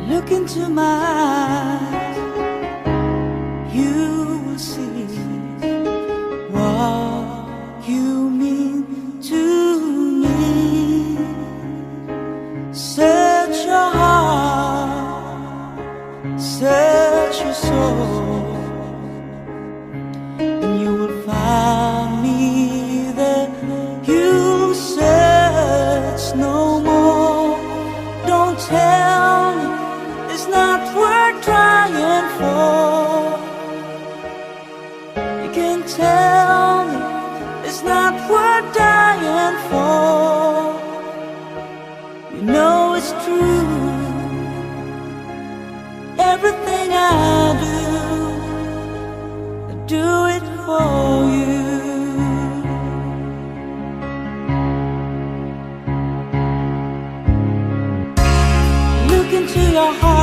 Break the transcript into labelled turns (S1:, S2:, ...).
S1: Look into my eyes, you will see what you mean to me. Search your heart, search your soul, and you will find me there. You'll search no more. Don't tell me it's not worth trying for. You can tell me it's not worth dying for. You know it's true. Everything I do it for you. Look into your heart,